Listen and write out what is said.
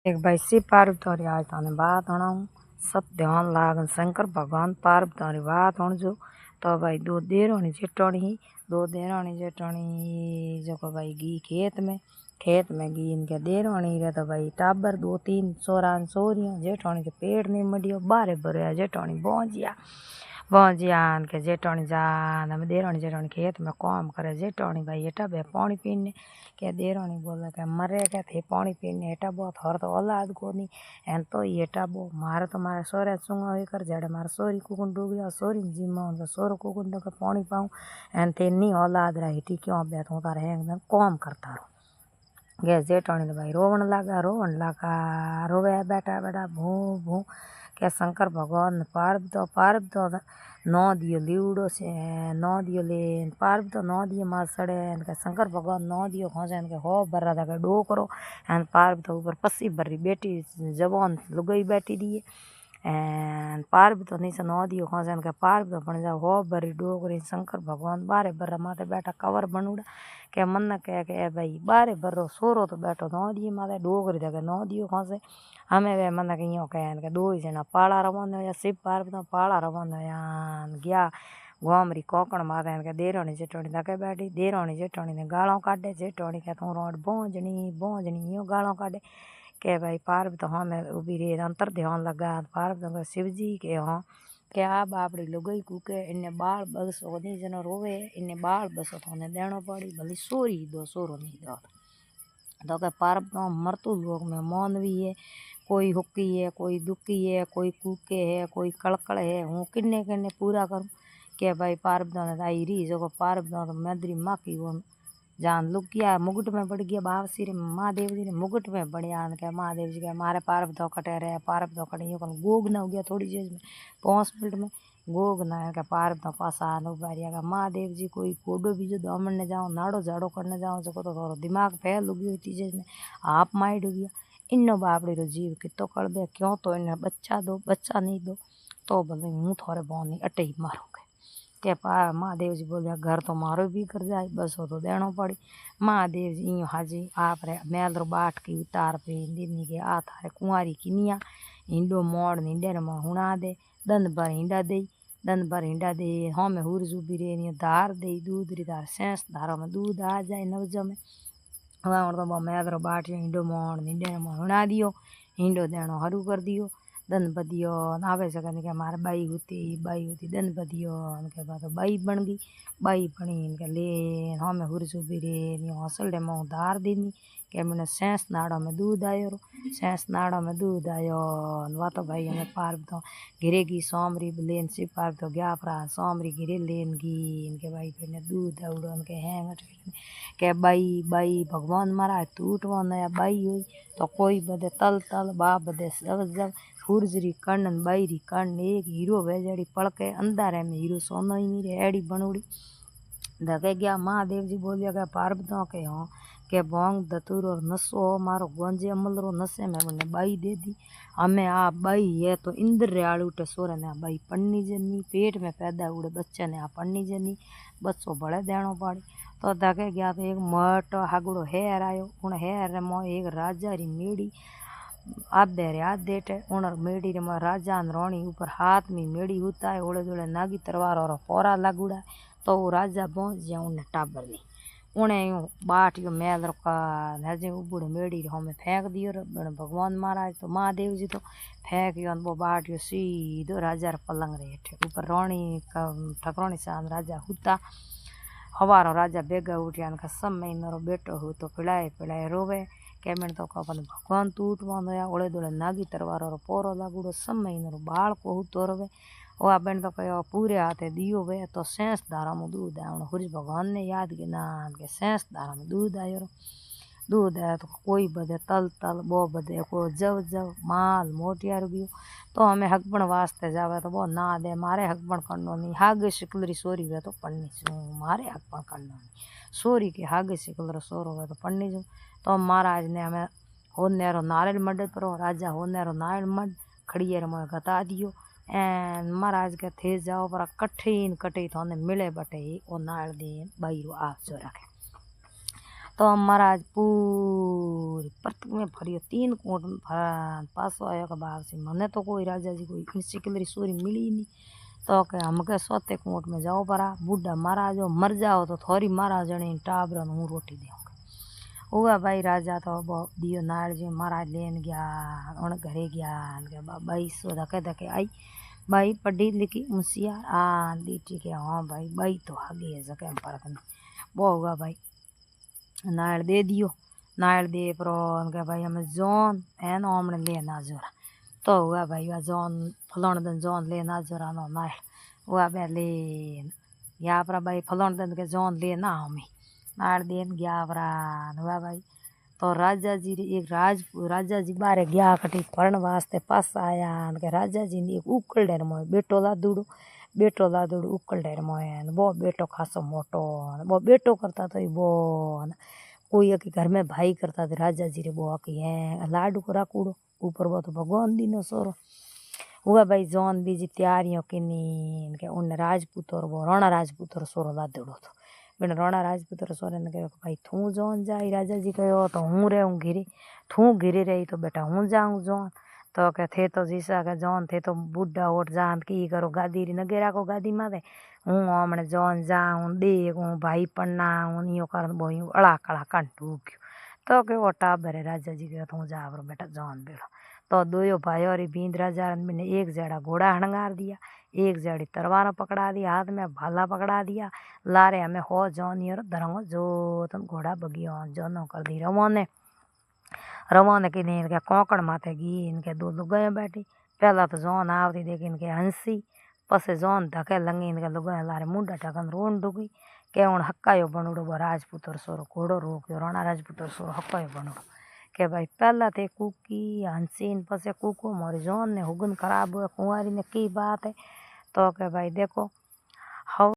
एक भाई शिव पार्वती आज थाने बात हूँ सब ध्यान लागन शंकर भगवान पार्वती बात हूँ जो तो भाई दो देरानी जेठानी जो को भाई गी खेत में गी इनके देरानी रे तो भाई टाबर दो तीन सोरान सोरियां जेठानी के पेट नहीं मडियो बारे भरया जेठानी बौजियान के जेठानी जान हमें देरानी जेठानी खेत में काम करे जेठानी भाई एटा बे पानी पीने के देरानी बोले के मरे के थे पानी पीने एटा बहुत हर तो औलाद को नहीं एन तो एटा बो मारे तो मारे सोरे चुंगा कर जड़े मारे सोरी कुकुन डूब गया सोरी जिम्मा उनका सोरो कुकुन के पानी पाऊँ एन ते नहीं औलाद रही थी क्यों बैठ हूँ तारे एकदम काम करता रहो गैस जेठानी तो भाई रोवन लगा रोवे बैठा बैठा भू भू के शंकर भगवान पार्व तो नौ दियो लीवड़ो से नौ दियो ले पार्व तो नौ दियो मार सड़े इनके शंकर भगवान नौ दियो खोजे इनके हो बर्रा था डो करो एन पार्व तो ऊपर पसी भरी बेटी जवान लुगई बैठी दिए एन पार्व तो नीचे नौ दियो खोजे इनके पार्व तो बन जाओ हो भरी डो करी शंकर भगवान बारे बर्रा माथे बैठा कवर बनूड़ा के मन के भाई बारे बर्रो सोरो तो बैठो नौ दिए माथे डो करी था नौ दियो खोजे हमें वे मन के यूँ कह के दो ही जना पाला रवाना या शिव पार्वती पाला रवाना या गया गोमरी कोकण माता इनके देरानी जेठानी तके बैठी देरानी जेठानी ने गालों काटे जेठानी के तू रोड बोंजनी यूँ गालों काटे के भाई पार्वती तो हमें उभी रे अंतर ध्यान लगा पार्वती शिव जी के हाँ के आ बापड़ी लुगई कूके इन्हें बाल बसो नहीं जनो रोवे इन्हें बाल बसो तो उन्हें देना पड़ी भली सोरी दो सोरो नहीं दो तो के पार्वती मरतु लोग में मौन भी है कोई हुक्की है कोई दुखी है कोई कूके है कोई कड़कड़ है हूँ किन्ने किन्ने पूरा करूँ के भाई पार्वती ने आई री जो पार्वती तो मैदरी माँ की वो जान लुक गया मुकुट में पड़ गया बाप सिर महादेव जी ने मुकुट में बढ़िया के महादेव जी के मारे पार्वती कटे रहे पार्वती कटे यूँ गोग ना हो गया थोड़ी चीज में 5 मिनट में गोग ना है पार्वती पासा उबारिया का महादेव जी कोई कोडो भी जो दामन जाओ नाड़ो झाड़ो करने जाओ जो तो थोड़ा दिमाग फैल लुगी हुई चीज में आप माइड हो गया इन्नो बापड़ी रो जीव कितो कर दे क्यों तो इन्हें बच्चा दो बच्चा नहीं दो तो भले हूँ थोड़े बोनी अटे ही मारूंगे के पा महादेव जी बोलिया घर तो मारो भी कर जाए बस वो तो देना पड़ी महादेव जी यूँ हाजी आप रे मैल रो बाट की उतार पे दिनी के आ थारे कुंवारी किनिया हिंडो मोड़ हिंडे ने हुणा दे दन भर हिंडा दे दन भर हिंडा दे हाँ में हुर जुबी रे धार दे दूध री धार सेंस धारों में दूध आ जाए नवज में वहाँ तो मैदरो बाट हिंडो मोड़ हिंडे ने हुणा दियो हिंडो देनो हरू कर दियो दन बदियो आवे सके के मारे बाई होती दन बदियो उनके बाद बाई बन गई बाई बनी इनके ले हमें हुरसू भी रे हौसले में धार दीनी के मैंने सेंस नाड़ों में दूध आयो रो सेंस नाड़ों में दूध आयो वह तो भाई हमें पार तो घिरेगी सोमरी लेन से पार तो गया परा सोमरी घिरे लेन गी इनके भाई फिर ने दूध उड़ो उनके हैंग के बाई बाई भगवान महाराज टूटवा नया बाई हुई तो कोई बदे तल तल बा बदे जब फूरजरी कर्ण बाईरी कर्ण एक हीरो वेजड़ी पड़के अंधारे में हीरो सोनो ही नहीं रे एड़ी बनूड़ी धके गया महादेव जी बोलिया गया पार्वती के हाँ के बोंग दतुर और नसो मारो गोंजे अमल रो नशे में उन्हें बाई दे दी हमें आ बाई है तो इंद्र रेल उठे सोरे ने बाई पन्नी जनी पेट में पैदा उड़े बच्चे ने आ पन्नी जनी बच्चों बड़े देनो पड़ी तो धके गया तो एक मट हागुड़ो हेर आयो उन हेर मो एक राजा री मेड़ी आप बेरे हाथ देटे उन मेड़ी रे में राजा रानी ऊपर हाथ में मेड़ी होता है ओले दोले नागी तरवार और पोरा लागूड़ा तो वो राजा पहुँच गया उन्हें टाबर नहीं उन्हें यूँ बाट यो मैल रखा नजे उबूढ़े मेड़ी रे हमें फेंक दियो भगवान महाराज तो महादेव जी तो फेंक यो वो बाट यो सीधो राजा रे पलंग रे हेठे ऊपर रानी का ठकरानी सान राजा होता हवारो राजा बेगा उठिया का सब महीनो बेटो हो तो पिलाए रोवे के मैंने तो अपन भगवान टूटवा नया ओले दोले नागी तरवार और पोरो लागूड़ो सब महीनो बाल को तो रवे वह बेन तो कहो पूरे हाथे दियो वे तो सेंस धारा में दूध आयो हुरी भगवान ने याद के ना के सेंस धारा में दूध आयो दूध आया तो कोई बदे तल तल वो बदे को जब माल मोटिया रुगियो तो हमें हकबण वास्ते जावे तो वो ना दे मारे हकबण करनो नहीं हागे शिकलरी सोरी वे तो पढ़नी छू मारे हकबण करनो नहीं सोरी के हागे शिकलर सोरो वे तो पढ़नी छू तो महाराज ने हमें होनेरो नारियल मड पर राजा होनेरो नारियल मड खड़ियर में गता दियो एन महाराज के थे जाओ पर कठिन कटे तो मिले बटे वो नाल दे बाईरो आप जो रखे तो महाराज पूरी परत में फरियो 3 कोट में पासो आयो के बाप से मने तो कोई राजा जी कोई किसी किलरी सूरी मिली नहीं। तो के हम के सोते कोट में जाओ परा बूढ़ा महाराज हो मर जाओ तो थोड़ी महाराज जने टाबरन हूँ रोटी दूंगा। हुआ भाई राजा तो बहुत दियो नाड़ जी महाराज लेन गया उन घरे गया के बाई सो धके धके आई भाई पढ़ी लिखी मुसियार आ दीटी के हाँ भाई भाई तो आगे है सके परत में वो हुआ भाई नाड़ दे दियो नाड़ दे परो के भाई हमें जॉन है ना हमने ले ना जोरा तो हुआ भाई वह जॉन फलाण दिन जॉन ले ना जोरा नो नाड़ हुआ बे ले या परा भाई फलाण दिन के जॉन ले ना हमें नाड़ देन गया परा हुआ भाई तो राजा जी एक राजा जी बारे गया कटी पढ़ने वास्ते पास आया के राजा जी ने एक उकल डेर मोय बेटो लादूड़ उकल डेर मोय वो बेटो खासो मोटो वो बेटो करता तो वो कोई के घर में भाई करता थे राजा जी रे वो की है लाडू को राकूड़ो ऊपर वो तो भगवान दी नो सोरो हुआ भाई जौन बीजी तैयारियों की नी के उन राजपूत और वो राणा राजपूत और सोरो लादूड़ो तो बिन राणा राजपूत और सोरे ने कहो भाई थू जौन जाई राजा जी कहो तो हूँ रहूँ घिरी थू घिरी रही तो बेटा हूँ जाऊँ जौन तो के थे तो जीसा के जौन थे तो बुढ़ा ओट जान की करो गादी री नगे राखो गादी मारे हूँ हमने जौन जाऊँ देखूँ भाई पन्ना हूँ यो कर बोयूँ अड़ा कड़ा कंटू तो के वो टाबर राजा जी के तू जा बेटा जौन बेड़ो तो दोयो भाई और बींद राजा ने एक जड़ा घोड़ा हणगार दिया एक जड़ी तलवार पकड़ा दी हाथ में भाला पकड़ा दिया लारे हमें हो जौन और धरंगो जो तुम घोड़ा बगियो जोनो कर दी रवाने की नहीं इनके कोकड़ माथे गी इनके दो लुगाई बैठी पहला तो जौन आवती देखी इनके हंसी पसे जौन धके लंगी इनके लुगाई लारे मुंडा टकन रोन डुगी के हूँ हक्कायो बनूड़ो बो राजपुतर सोरो घोड़ो रोक्यो राणा राजपुतर सोरो हक्कायो बनूड़ो के भाई पहला थे कुकी हंसीन पसे कुको मोरी जौन ने हुगन खराब हुआ कुंवारी ने की बात है तो के भाई देखो हव